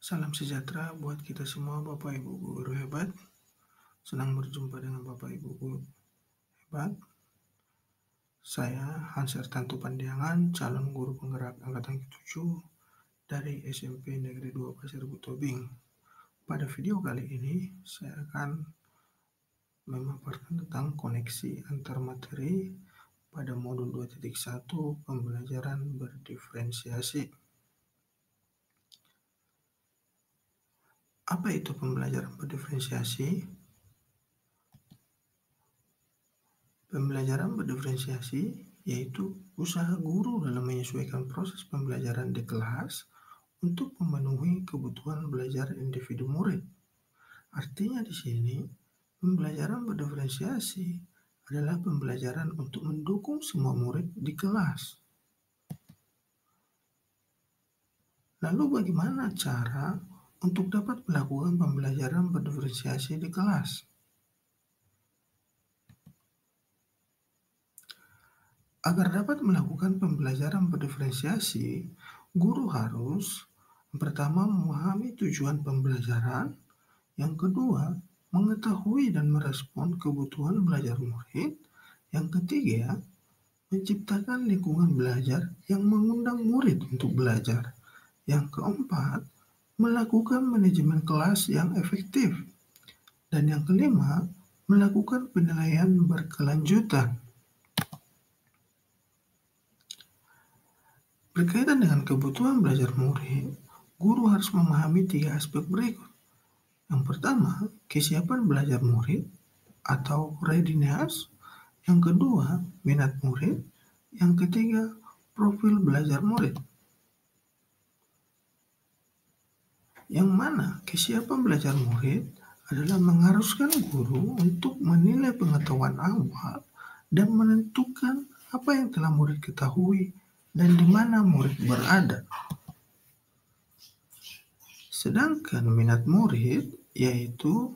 Salam sejahtera buat kita semua Bapak Ibu guru hebat. Senang berjumpa dengan Bapak Ibu guru hebat. Saya Hanser Tantu Pandiangan, calon guru penggerak angkatan ke-7 dari SMP Negeri 2 Pasir Tobing. Pada video kali ini saya akan memaparkan tentang koneksi antar materi pada modul 2.1 pembelajaran berdiferensiasi. Apa itu pembelajaran berdiferensiasi? Pembelajaran berdiferensiasi yaitu usaha guru dalam menyesuaikan proses pembelajaran di kelas untuk memenuhi kebutuhan belajar individu murid. Artinya di sini, pembelajaran berdiferensiasi adalah pembelajaran untuk mendukung semua murid di kelas. Lalu bagaimana cara untuk dapat melakukan pembelajaran berdiferensiasi di kelas? Agar dapat melakukan pembelajaran berdiferensiasi, guru harus pertama memahami tujuan pembelajaran, yang kedua mengetahui dan merespon kebutuhan belajar murid, yang ketiga menciptakan lingkungan belajar yang mengundang murid untuk belajar, yang keempat melakukan manajemen kelas yang efektif, dan yang kelima melakukan penilaian berkelanjutan. Berkaitan dengan kebutuhan belajar murid, guru harus memahami 3 aspek berikut. Yang pertama, kesiapan belajar murid atau readiness. Yang kedua, minat murid. Yang ketiga, profil belajar murid. Yang mana kesiapan belajar murid adalah mengharuskan guru untuk menilai pengetahuan awal dan menentukan apa yang telah murid ketahui dan di mana murid berada. Sedangkan minat murid yaitu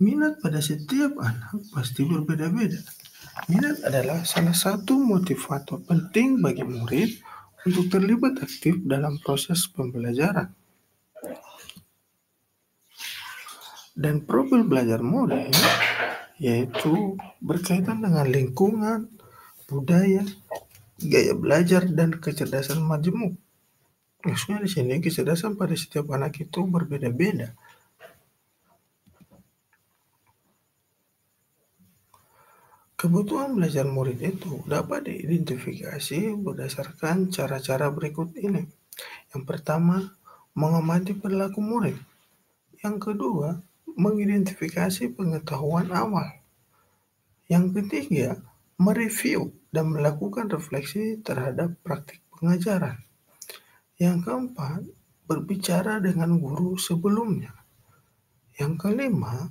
minat pada setiap anak pasti berbeda-beda. Minat adalah salah satu motivator penting bagi murid untuk terlibat aktif dalam proses pembelajaran. Dan profil belajar murid yaitu berkaitan dengan lingkungan, budaya, gaya belajar, dan kecerdasan majemuk. Maksudnya di sini kecerdasan pada setiap anak itu berbeda-beda. Kebutuhan belajar murid itu dapat diidentifikasi berdasarkan cara-cara berikut ini. Yang pertama, mengamati perilaku murid. Yang kedua, mengidentifikasi pengetahuan awal. Yang ketiga, mereview dan melakukan refleksi terhadap praktik pengajaran. Yang keempat, berbicara dengan guru sebelumnya. Yang kelima,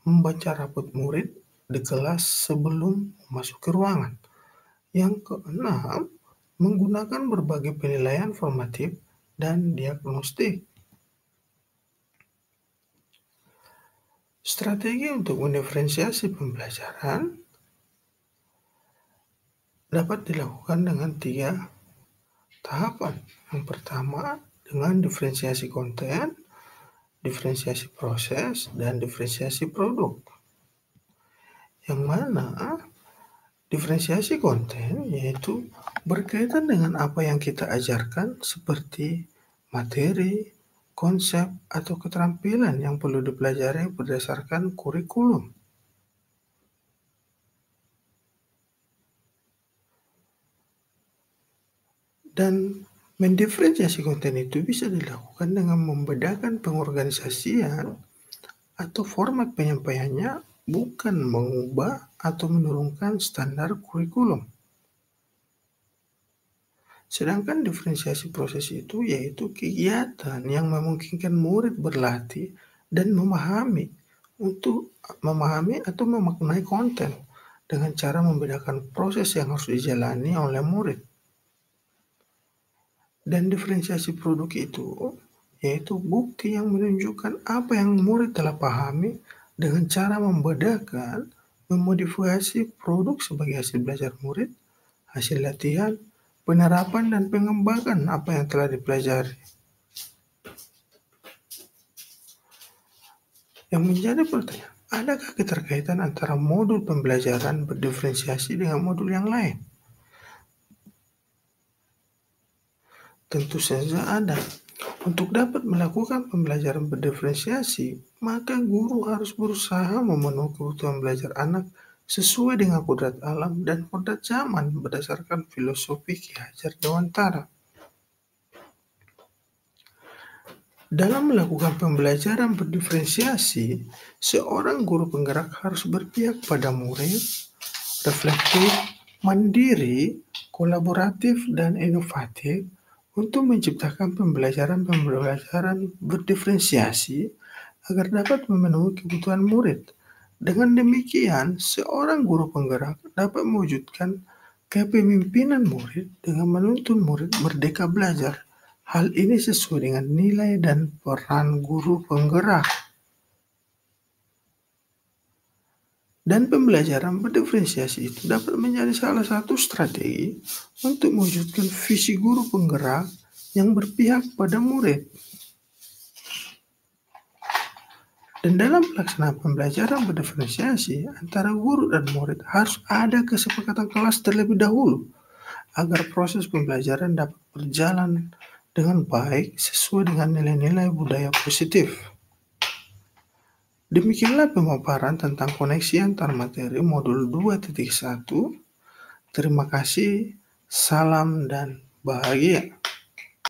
membaca rapot murid di kelas sebelum memasuki ruangan. Yang keenam, menggunakan berbagai penilaian formatif dan diagnostik. Strategi untuk mendiferensiasi pembelajaran dapat dilakukan dengan 3 tahapan. Yang pertama, dengan diferensiasi konten, diferensiasi proses, dan diferensiasi produk. Yang mana diferensiasi konten yaitu berkaitan dengan apa yang kita ajarkan seperti materi, konsep, atau keterampilan yang perlu dipelajari berdasarkan kurikulum. Dan mendiferensiasi konten itu bisa dilakukan dengan membedakan pengorganisasian atau format penyampaiannya, bukan mengubah atau menurunkan standar kurikulum. Sedangkan diferensiasi proses itu yaitu kegiatan yang memungkinkan murid berlatih dan memahami atau memaknai konten dengan cara membedakan proses yang harus dijalani oleh murid. Dan diferensiasi produk itu yaitu bukti yang menunjukkan apa yang murid telah pahami dengan cara membedakan, memodifikasi produk sebagai hasil belajar murid, hasil latihan, penerapan, dan pengembangan apa yang telah dipelajari. Yang menjadi pertanyaan, adakah keterkaitan antara modul pembelajaran berdiferensiasi dengan modul yang lain? Tentu saja ada. Untuk dapat melakukan pembelajaran berdiferensiasi, maka guru harus berusaha memenuhi kebutuhan belajar anak sesuai dengan kodrat alam dan kodrat zaman berdasarkan filosofi Ki Hajar Dewantara. Dalam melakukan pembelajaran berdiferensiasi, seorang guru penggerak harus berpihak pada murid, reflektif, mandiri, kolaboratif, dan inovatif untuk menciptakan pembelajaran berdiferensiasi agar dapat memenuhi kebutuhan murid. Dengan demikian, seorang guru penggerak dapat mewujudkan kepemimpinan murid dengan menuntun murid merdeka belajar. Hal ini sesuai dengan nilai dan peran guru penggerak. Dan pembelajaran berdiferensiasi itu dapat menjadi salah satu strategi untuk mewujudkan visi guru penggerak yang berpihak pada murid. Dan dalam pelaksanaan pembelajaran berdiferensiasi antara guru dan murid harus ada kesepakatan kelas terlebih dahulu agar proses pembelajaran dapat berjalan dengan baik sesuai dengan nilai-nilai budaya positif. Demikianlah pemaparan tentang koneksi antar materi modul 2.1. Terima kasih, salam dan bahagia.